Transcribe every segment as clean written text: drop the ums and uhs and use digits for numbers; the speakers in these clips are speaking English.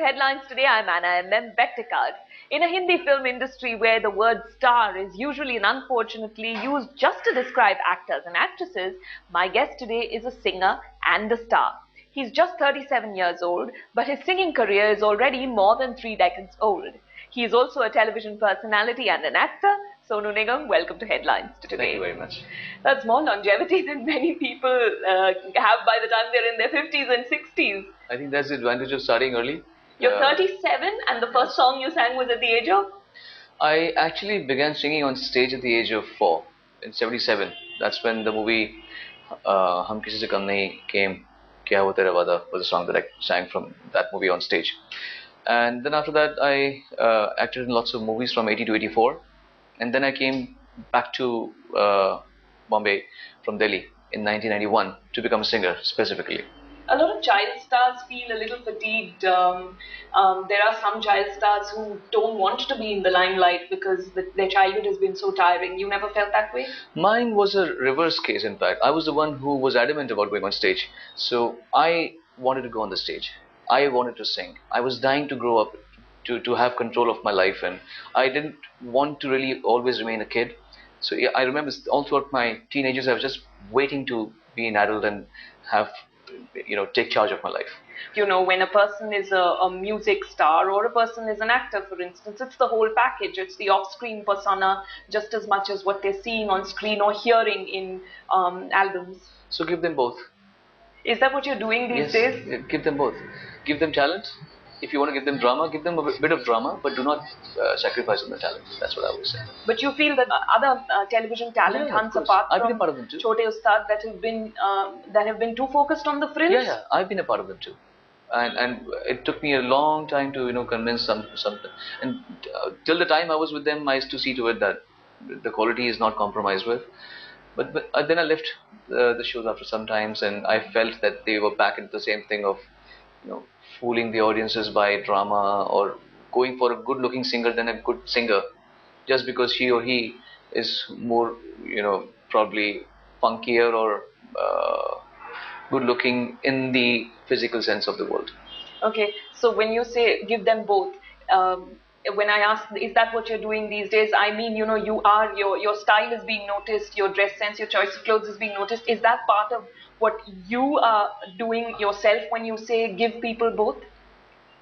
Headlines today. I'm Anna and then Bektikad. In a Hindi film industry where the word star is usually and unfortunately used just to describe actors and actresses, my guest today is a singer and a star. He's just 37 years old, but his singing career is already more than 3 decades old. He is also a television personality and an actor. Sonu Nigam, welcome to Headlines today. Thank you very much. That's more longevity than many people have by the time they're in their 50s and 60s. I think that's the advantage of starting early. You're 37 and the first song you sang was at the age of? I actually began singing on stage at the age of 4 in 77. That's when the movie Hum Kisi Se Kam Nahi came. Kya Ho Tera Wada was a song that I sang from that movie on stage. And then after that I acted in lots of movies from 80 to 84. And then I came back to Bombay from Delhi in 1991 to become a singer specifically. A lot of child stars feel a little fatigued. There are some child stars who don't want to be in the limelight because their childhood has been so tiring. You never felt that way? Mine was a reverse case, in fact. I was the one who was adamant about going on stage. So I wanted to go on the stage. I wanted to sing. I was dying to grow up, to have control of my life, and I didn't want to really always remain a kid. So yeah, I remember all throughout my teenagers, I was just waiting to be an adult and have, take charge of my life. You know, when a person is a music star or a person is an actor, for instance, it's the whole package. It's the off-screen persona just as much as what they're seeing on screen or hearing in albums. So give them both. Is that what you're doing these days? Yes, give them both. Give them talent. If you want to give them drama, give them a bit of drama, but do not sacrifice on the talent. That's what I would say. But you feel that other television talent hunts apart I've from been a part of them too. Chote Ustad that have been too focused on the fringe? Yeah, I've been a part of them too. And it took me a long time to convince something. And till the time I was with them, I used to see to it that the quality is not compromised with. But then I left the shows after some times, and I felt that they were back into the same thing of fooling the audiences by drama or going for a good-looking singer than a good singer, just because she or he is more probably funkier or good-looking in the physical sense of the word. Okay, so when you say give them both, when I ask, is that what you're doing these days? I mean, your style is being noticed, your dress sense, your choice of clothes is being noticed. Is that part of what you are doing yourself when you say give people both?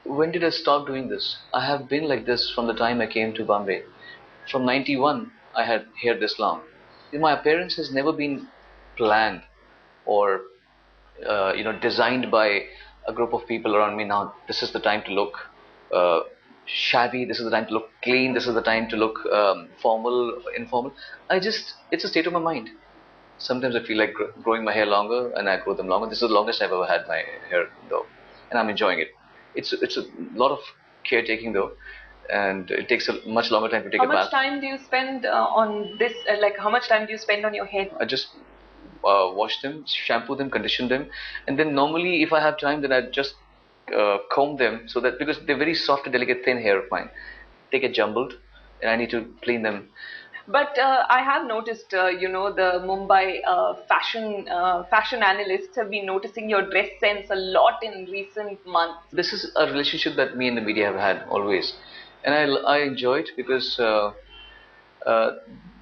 When did I stop doing this? I have been like this from the time I came to Bombay. From 91, I had hair this long. My appearance has never been planned or designed by a group of people around me. Now this is the time to look shabby, this is the time to look clean, this is the time to look formal, informal. It's a state of my mind. Sometimes I feel like growing my hair longer, and I grow them longer. This is the longest I've ever had my hair though, and I'm enjoying it. It's a lot of caretaking though, and it takes a much longer time to take it back. How much time do you spend on this? How much time do you spend on your hair? I just wash them, shampoo them, condition them, and then normally if I have time, then I just comb them, so that because they're very soft and delicate thin hair of mine, they get jumbled and I need to clean them. But I have noticed, the Mumbai fashion analysts have been noticing your dress sense a lot in recent months. This is a relationship that me and the media have had always, and I enjoy it because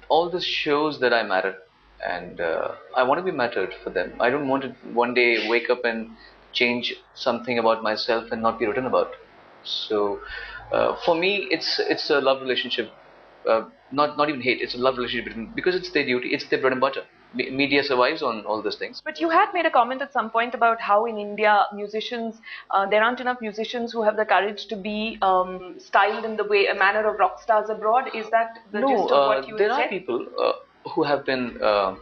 all this shows that I matter, and I want to be mattered for them. I don't want to one day wake up and change something about myself and not be written about. So for me, it's a love relationship. Not even hate, it's a love relationship because it's their duty, it's their bread and butter. Media survives on all those things. But you had made a comment at some point about how in India musicians, there aren't enough musicians who have the courage to be styled in the manner of rock stars abroad. Is that the gist of what you there said? are people who have been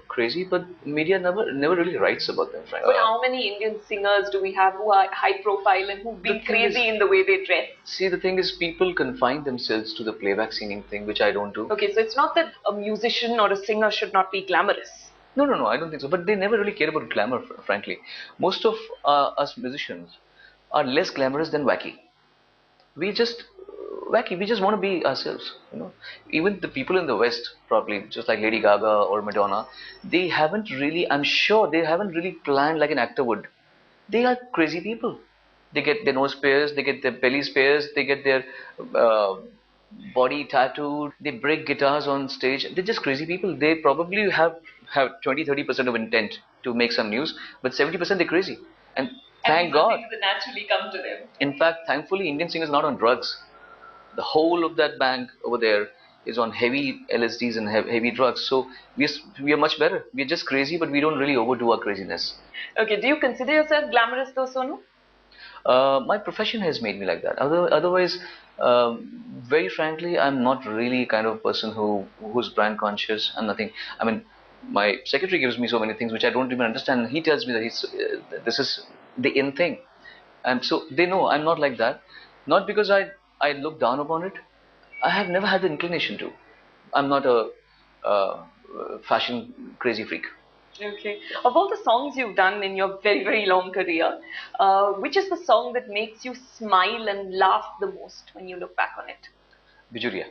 crazy, but media never really writes about them, frankly. But how many Indian singers do we have who are high profile and who've been crazy in the way they dress? See, the thing is, people confine themselves to the playback singing thing, which I don't do. Okay, so it's not that a musician or a singer should not be glamorous. No, I don't think so. But they never really care about glamour, frankly. Most of us musicians are less glamorous than wacky. We just want to be ourselves. Even the people in the West, probably just like Lady Gaga or Madonna, they haven't really, I'm sure they haven't really planned like an actor would. They are crazy people. They get their nose pierced, they get their belly pierced, they get their uh, body tattooed, they break guitars on stage. They're just crazy people. They probably have 20-30% of intent to make some news, but 70% they're crazy. And thank God. Things that naturally come to them. In fact, thankfully, Indian singers not on drugs. The whole of that bank over there is on heavy LSDs and heavy drugs. So we are much better. We're just crazy, but we don't really overdo our craziness. Okay, do you consider yourself glamorous though, Sonu? My profession has made me like that. Otherwise, very frankly, I'm not really kind of person who's brand conscious. I'm nothing. I mean, my secretary gives me so many things which I don't even understand. He tells me that this is the in thing, and so they know I'm not like that. Not because I look down upon it. I have never had the inclination to. I'm not a fashion crazy freak. Okay. Of all the songs you've done in your very, very long career, which is the song that makes you smile and laugh the most when you look back on it? Bijuria.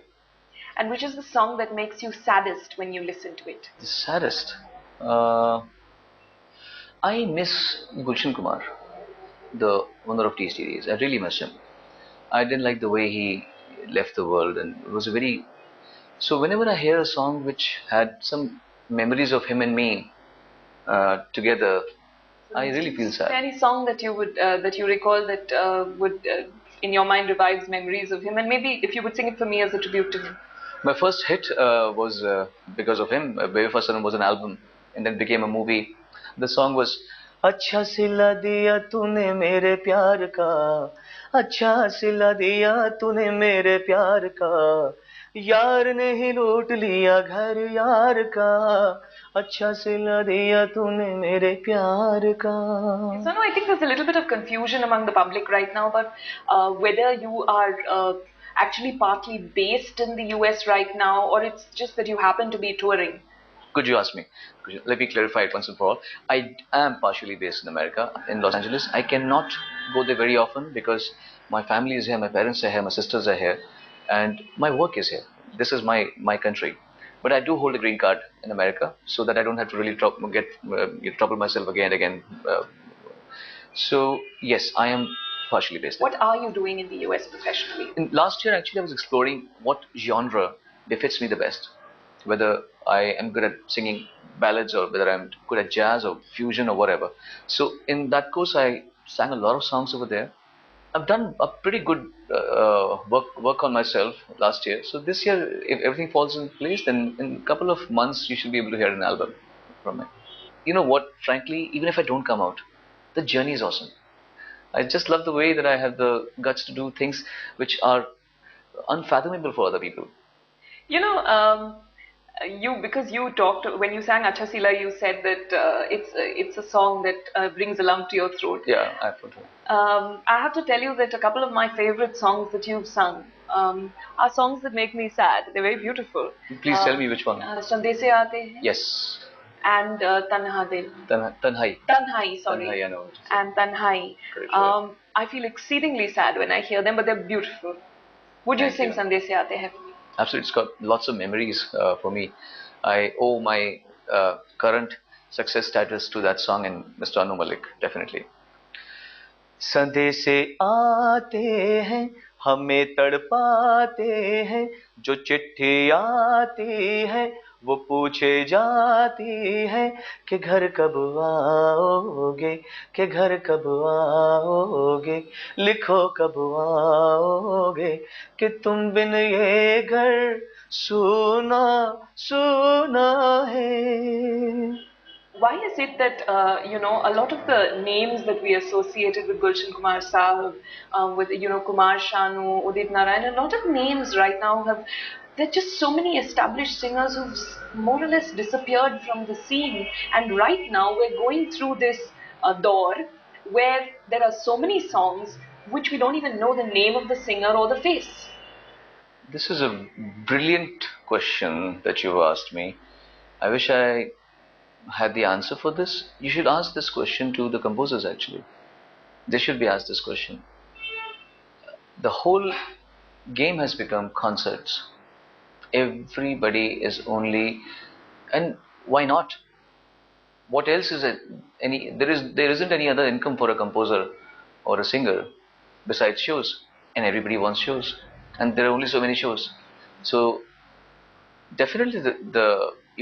And which is the song that makes you saddest when you listen to it? The saddest. I miss Gulshan Kumar, the owner of Tasty Days. I really miss him. I didn't like the way he left the world, and it was a very. So whenever I hear a song which had some memories of him and me together, I really feel sad. Any song that you would that you recall that would in your mind revives memories of him, and maybe if you would sing it for me as a tribute to him. My first hit was because of him. Bewafa Sanam was an album, and then became a movie. The song was अच्छा सिला दिया तूने मेरे प्यार का, अच्छा सिला दिया तूने मेरे प्यार का, यार ने ही लूट लिया घर यार का, अच्छा सिला दिया तूने मेरे प्यार का. So no, I think there's a little bit of confusion among the public right now about whether you are actually partly based in the US right now, or it's just that you happen to be touring. Could you ask me? Let me clarify it once and for all. I am partially based in America, in Los Angeles. I cannot go there very often because my family is here, my parents are here, my sisters are here, and my work is here. This is my country. But I do hold a green card in America, so that I don't have to really trouble myself again and again. So yes, I am partially based. What are you doing in the US professionally? Last year, actually, I was exploring what genre befits me the best. Whether I am good at singing ballads or whether I'm good at jazz or fusion or whatever. So in that course, I sang a lot of songs over there. I've done a pretty good work on myself last year. So this year, if everything falls in place, then in a couple of months, you should be able to hear an album from me. You know what? Frankly, even if I don't come out, the journey is awesome. I just love the way that I have the guts to do things which are unfathomable for other people. You know, because you talked when you sang Acha Sila, you said that it's a song that brings a lump to your throat. Yeah, I put it. I have to tell you that a couple of my favorite songs that you've sung are songs that make me sad. They're very beautiful. Please tell me which one. Chande se aate hain. Yes. And Tanha Dil. Tanhai. Tanhai, sorry. Tanhai, I know. And Tanhai. I feel exceedingly sad when I hear them, but they're beautiful. Would you sing Sande se aate hain? Absolutely, it's got lots of memories for me. I owe my current success status to that song and Mr. Anu Malik, definitely. संदेशे आते हैं हमें तड़पाते हैं जो चिट्ठी आती है वो पूछे जाती है कि घर कब आओगे कि घर कब आओगे लिखो कब आओगे कि तुम बिन ये घर सूना सूना है. Why is it that a lot of the names that we associated with Gulshan Kumar Sahib, with Kumar Shanu, Udit Narayan, a lot of names right now there are just so many established singers who've more or less disappeared from the scene, and right now we're going through this door where there are so many songs which we don't even know the name of the singer or the face. This is a brilliant question that you've asked me. I wish I had the answer for this. You should ask this question to the composers actually. They should be asked this question. The whole game has become concerts. Everybody is only, and why not? What else is it? There isn't any other income for a composer or a singer besides shows, and everybody wants shows, and there are only so many shows. So definitely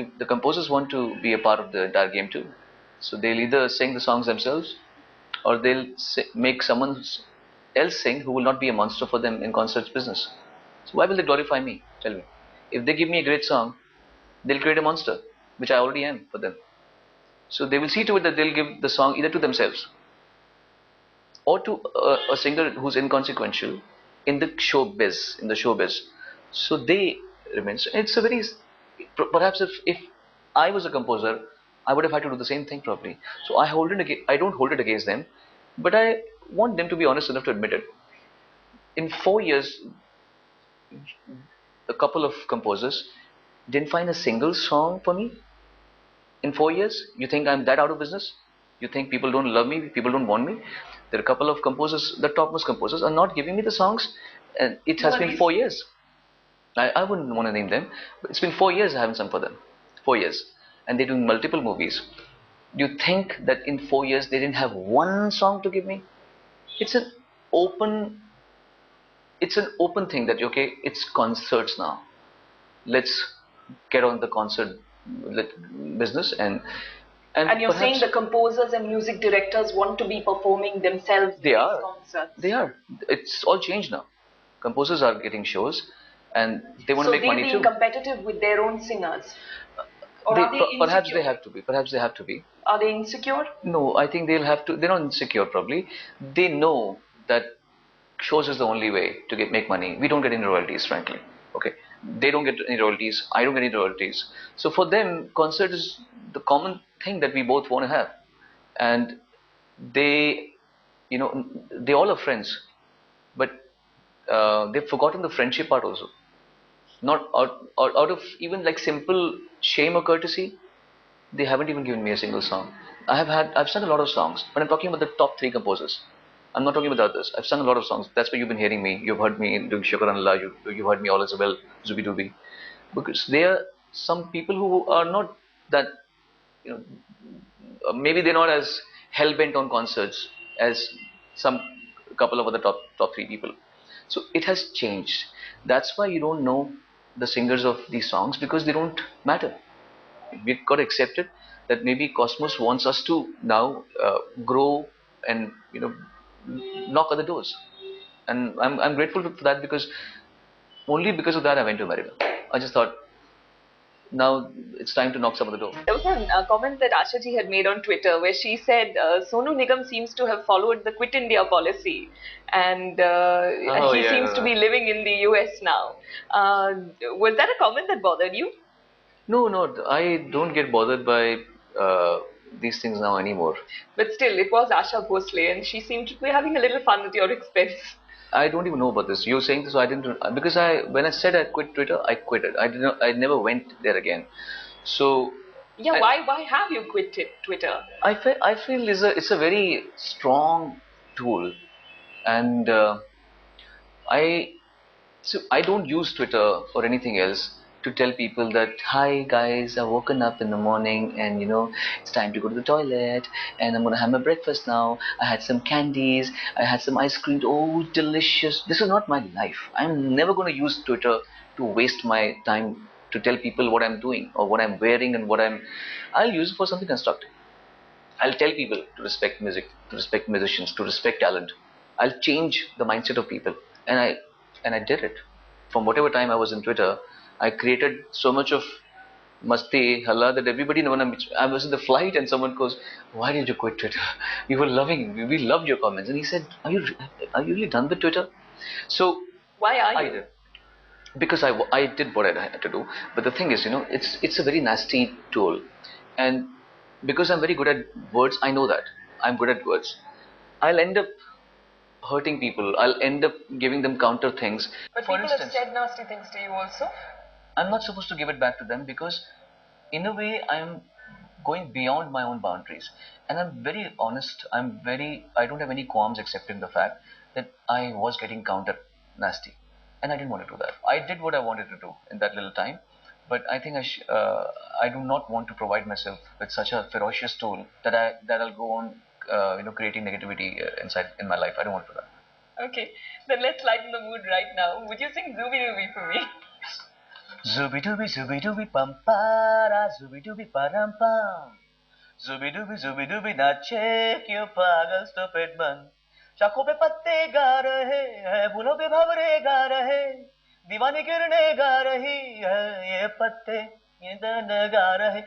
if the composers want to be a part of the entire game too. So they'll either sing the songs themselves, or they'll make someone else sing who will not be a monster for them in concerts business. So why will they glorify me? Tell me. If they give me a great song, they'll create a monster, which I already am for them. So they will see to it that they'll give the song either to themselves or to a singer who's inconsequential in the showbiz, So they remain. So it's a very, perhaps if I was a composer, I would have had to do the same thing probably. So I don't hold it against them, but I want them to be honest enough to admit it. In 4 years, a couple of composers didn't find a single song for me. In 4 years, you think I'm that out of business? You think people don't love me? People don't want me? There are a couple of composers, the topmost composers, are not giving me the songs, and it has been 4 years. I wouldn't want to name them, but it's been 4 years I haven't sung for them. 4 years. And they're doing multiple movies. Do you think that in 4 years they didn't have one song to give me? It's an open thing that, okay, it's concerts now. Let's get on the concert business, and you're saying the composers and music directors want to be performing themselves in these concerts. They are. It's all changed now. Composers are getting shows, and they want to make money too. So they're being competitive with their own singers? Or are they insecure? Perhaps they have to be. Perhaps they have to be. Are they insecure? No, I think they'll have to. They're not insecure probably. They know that shows is the only way to make money. We don't get any royalties, frankly. Okay, they don't get any royalties. I don't get any royalties. So for them, concert is the common thing that we both want to have, and they, they all are friends, but they've forgotten the friendship part also. Not out of even like simple shame or courtesy, they haven't even given me a single song. I've sung a lot of songs, but I'm talking about the top three composers. I'm not talking about others. I've sung a lot of songs. That's why you've been hearing me. You've heard me doing Shukran Allah. You've heard me All Is Well, Zubi Dubi. Because there are some people who are not that, maybe they're not as hell-bent on concerts as some couple of other top three people. So it has changed. That's why you don't know the singers of these songs, because they don't matter. We've got to accept it that maybe Cosmos wants us to now grow and knock other doors, and I'm grateful for that, because only because of that I went to America. I just thought, now it's time to knock some of the door. There was a comment that Asha ji had made on Twitter where she said Sonu Nigam seems to have followed the Quit India policy, and he seems to be living in the US now. Was that a comment that bothered you? No, I don't get bothered by these things now anymore. But still, it was Asha Bhosle, and she seemed to be having a little fun at your expense. I don't even know about this. You're saying this, so I didn't, because when I said I quit Twitter, I quit it. I never went there again. So yeah, why have you quit Twitter? I feel it's a very strong tool, and I don't use Twitter or anything else to tell people that, hi guys, I've woken up in the morning and it's time to go to the toilet and I'm gonna have my breakfast now. I had some candies, I had some ice cream, oh delicious. This is not my life. I'm never gonna use Twitter to waste my time to tell people what I'm doing or what I'm wearing and I'll use it for something constructive. I'll tell people to respect music, to respect musicians, to respect talent. I'll change the mindset of people, and I did it. From whatever time I was in Twitter, I created so much of masti, halla, that everybody, when I was in the flight and someone goes, why did you quit Twitter? You were loving, we loved your comments. And he said, are you really done with Twitter? So why are you? I did. Because I did what I had to do. But the thing is, it's a very nasty tool. And because I'm very good at words, I know that. I'm good at words. I'll end up hurting people. I'll end up giving them counter things. But for people have said nasty things to you also. I'm not supposed to give it back to them, because in a way I'm going beyond my own boundaries, and I'm very honest. I don't have any qualms accepting the fact that I was getting counter nasty, and I didn't want to do that. I did what I wanted to do in that little time, but I think I do not want to provide myself with such a ferocious tool that I'll go on creating negativity inside in my life. I don't want to do that. Okay, then let's lighten the mood right now. Would you sing Zooby Dooby for me? Zooby dooby pam para, zooby dooby param pam. Zooby dooby नाचे क्यों पागल stupid मन. शाखों पे पत्ते गा रहे हैं, फूलों पे भंवरे गा रहे, दीवानी किरणें गा रही है, ये पत्ते ये दर्द गा रहे. ओ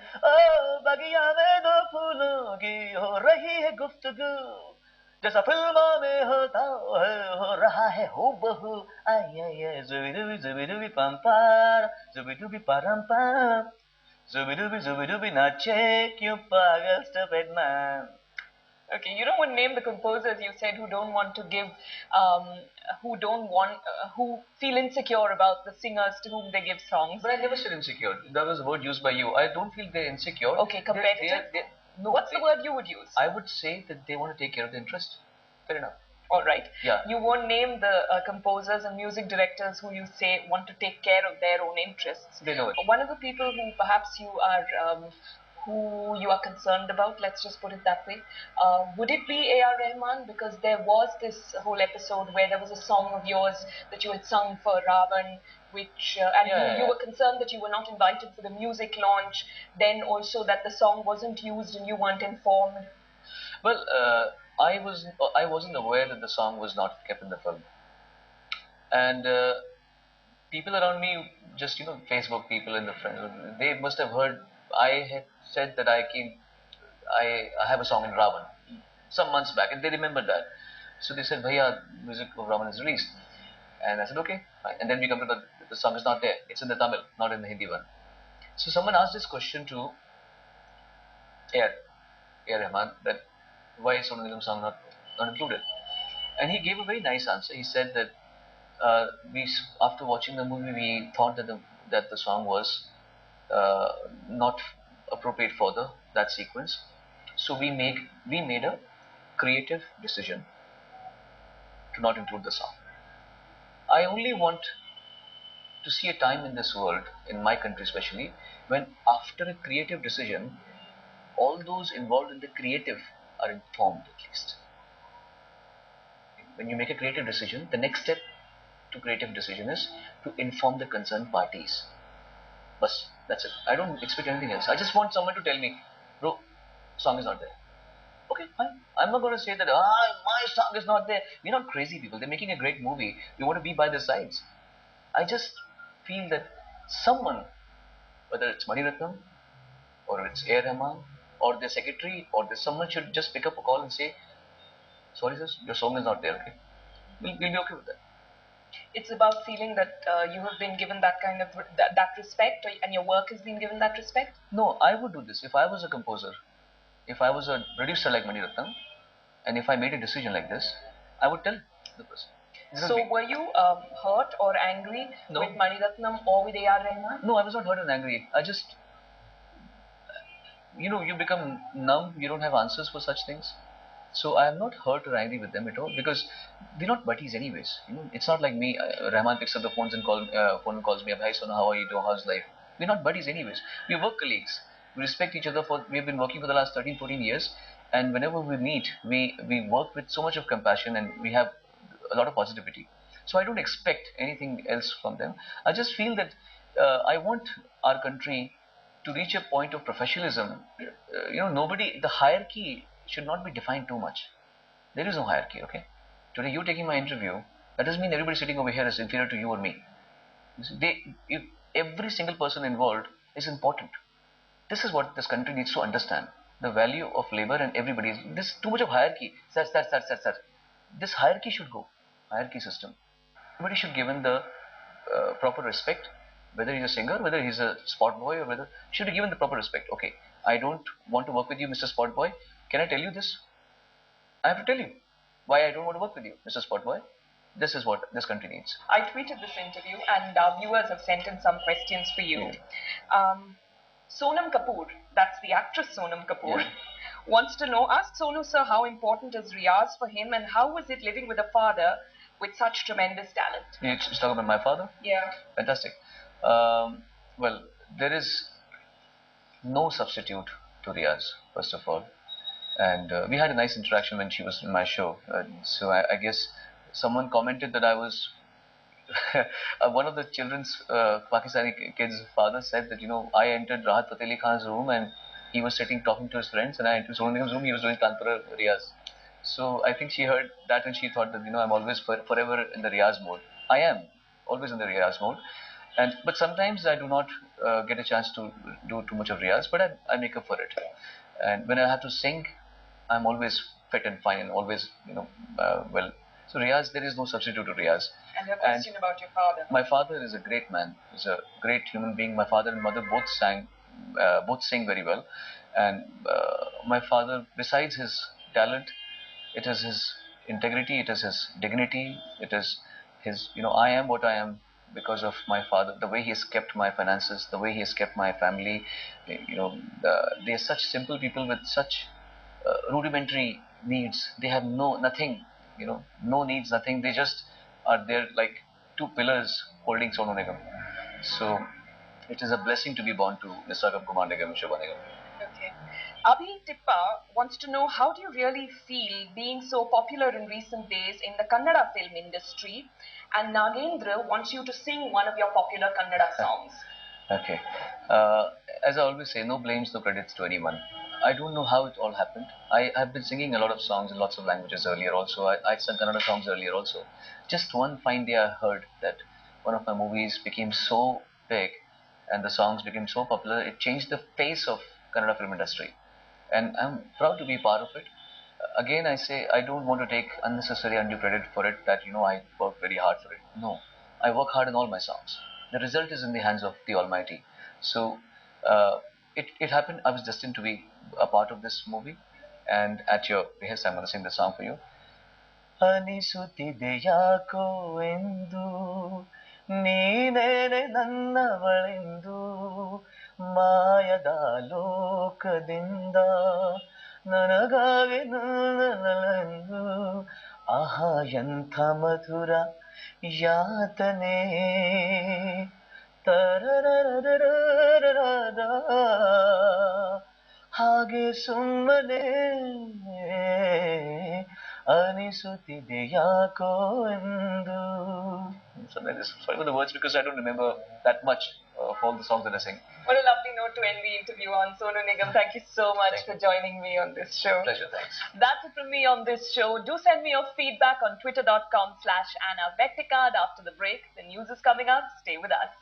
बगिया में दो फूलों की हो रही है गुफ्तगू, जैसा फिल्मों में होता है हो रहा है हूबहू. आय आय आय जुबी डूबी पम पार, जुबी डूबी परम पम, जुबी डूबी नाचे क्यों पागल stupid man. Okay, you don't want to name the composers you said who don't want to give, who don't want, who feel insecure about the singers to whom they give songs. But I never said insecure. That was a word used by you. I don't feel they're insecure. Okay, competitive. No, what's the word you would use? I would say that they want to take care of the interest. Fair enough. All right. Yeah. You won't name the composers and music directors who you say want to take care of their own interests. They know it. One of the people who perhaps you are concerned about, let's just put it that way, would it be A.R. Rahman? Because there was this whole episode where there was a song of yours that you had sung for Ravan, which you were concerned that you were not invited for the music launch, then also that the song wasn't used and you weren't informed. Well, I wasn't aware that the song was not kept in the film, and people around me, just Facebook people and the friends, they must have heard. I had said that I have a song in Ravan some months back, and they remembered that. So they said, "Bhaiya, music of Ravan is released," and I said, "Okay." Fine. And then we come to the song is not there. It's in the Tamil, not in the Hindi one. So someone asked this question to A.R. Rahman, that why is Sonu Nigam song not included? And he gave a very nice answer. He said that after watching the movie, we thought that the song was not appropriate for that sequence. So we made a creative decision to not include the song. I only want to see a time in this world, in my country especially, when after a creative decision, all those involved in the creative are informed at least. When you make a creative decision, the next step to creative decision is to inform the concerned parties. Bas, that's it. I don't expect anything else. I just want someone to tell me, bro, song is not there. Okay, fine. I'm not going to say that, my song is not there. We're not crazy people. They're making a great movie. We want to be by their sides. I just feel that someone, whether it's Mani Ratnam, or it's A.R. Rahman, or their secretary, or someone should just pick up a call and say, sorry sir, your song is not there, okay? We'll be okay with that. It's about feeling that you have been given that kind of that respect, and your work has been given that respect? No, I would do this. If I was a composer, if I was a producer like Mani Ratnam, and if I made a decision like this, I would tell the person. So were you hurt or angry with Mani Ratnam or with A.R. Rahman? No, I was not hurt and angry. I just, you become numb. You don't have answers for such things. So I am not hurt or angry with them at all, because we're not buddies anyways. It's not like me. Rahman picks up the phone and calls me up. Hi Sonu, how are you doing? How's life? We're not buddies anyways. We're work colleagues. We respect each other we've been working for the last 13, 14 years. And whenever we meet, we work with so much of compassion, and we have a lot of positivity. So I don't expect anything else from them. I just feel that I want our country to reach a point of professionalism. The hierarchy should not be defined too much. There is no hierarchy, okay? Today you're taking my interview. That doesn't mean everybody sitting over here is inferior to you or me. Every single person involved is important. This is what this country needs to understand. The value of labor and everybody. There's too much of hierarchy. Sir. This hierarchy should go. Hierarchy system. Everybody should give him the proper respect. Whether he's a singer, whether he's a spot boy, or whether should be given the proper respect. Okay, I don't want to work with you, Mr. Spot Boy. Can I tell you this? I have to tell you why I don't want to work with you, Mr. Spot Boy. This is what this country needs. I tweeted this interview, and our viewers have sent in some questions for you. Sonam Kapoor, that's the actress Sonam Kapoor, wants to know, ask Sonu sir how important is Riyaz for him, and how was it living with a father with such tremendous talent? You're talking about my father? Yeah. Fantastic. Well, there is no substitute to Riyaz, first of all. And we had a nice interaction when she was in my show. So I guess someone commented that I was one of the children's Pakistani kids' father said that I entered Rahat Fateh Ali Khan's room and he was sitting talking to his friends, and I entered Sonu Nigam's room. He was doing Kanpura Riyaz. So I think she heard that and she thought that I'm always forever in the Riyaz mode. I am always in the Riyaz mode, and but sometimes I do not get a chance to do too much of Riyaz, but I make up for it. And when I have to sing, I'm always fit and fine and always well. So Riyaz, there is no substitute to Riyaz. And a question about your father. My father is a great man. He's a great human being. My father and mother both sing very well. And my father, besides his talent, it is his integrity, it is his dignity, it is his, I am what I am because of my father, the way he has kept my finances, the way he has kept my family. They are such simple people with such rudimentary needs. They have nothing, no needs, nothing. They just are there like two pillars holding Sonu Nigam. So it is a blessing to be born to Mr. Kumar Nigam and Shobha Nigam. Okay. Abhi Tippa wants to know, how do you really feel being so popular in recent days in the Kannada film industry? And Nagendra wants you to sing one of your popular Kannada songs. Okay. As I always say, no blames, no credits to anyone. I don't know how it all happened. I've been singing a lot of songs in lots of languages earlier also. I sang Kannada songs earlier also. Just one fine day I heard that one of my movies became so big and the songs became so popular, it changed the face of Kannada film industry. And I'm proud to be part of it. Again, I say I don't want to take unnecessary undue credit for it that, I worked very hard for it. No, I work hard in all my songs. The result is in the hands of the Almighty. So it happened. I was destined to be a part of this movie. And at your behest, I'm going to sing the song for you. ಅನಿಸುತ್ತಿದೆ ಯಾಕೋ ಎಂದು ನೀನೇನೆ ನನ್ನವಳೆಂದು ಮಾಯದ ಲೋಕದಿಂದ ನನಗಾಗಿ ನನ್ನಲೆಂದು ಆಹಾ ಎಂಥ ಮಧುರ ಯಾತನೆ ತರರರರರರದ ಹಾಗೆ ಸುಮ್ಮನೆ ಅನಿಸುತ್ತಿದೆ ಯಾಕೋ ಎಂದು. Sorry for the words because I don't remember that much of all the songs that I sing. What a lovely note to end the interview on. Sonu Nigam, thank you so much for joining me on this show. Pleasure, thanks. That's it from me on this show. Do send me your feedback on twitter.com/Anna Bektikad. After the break, the news is coming up. Stay with us.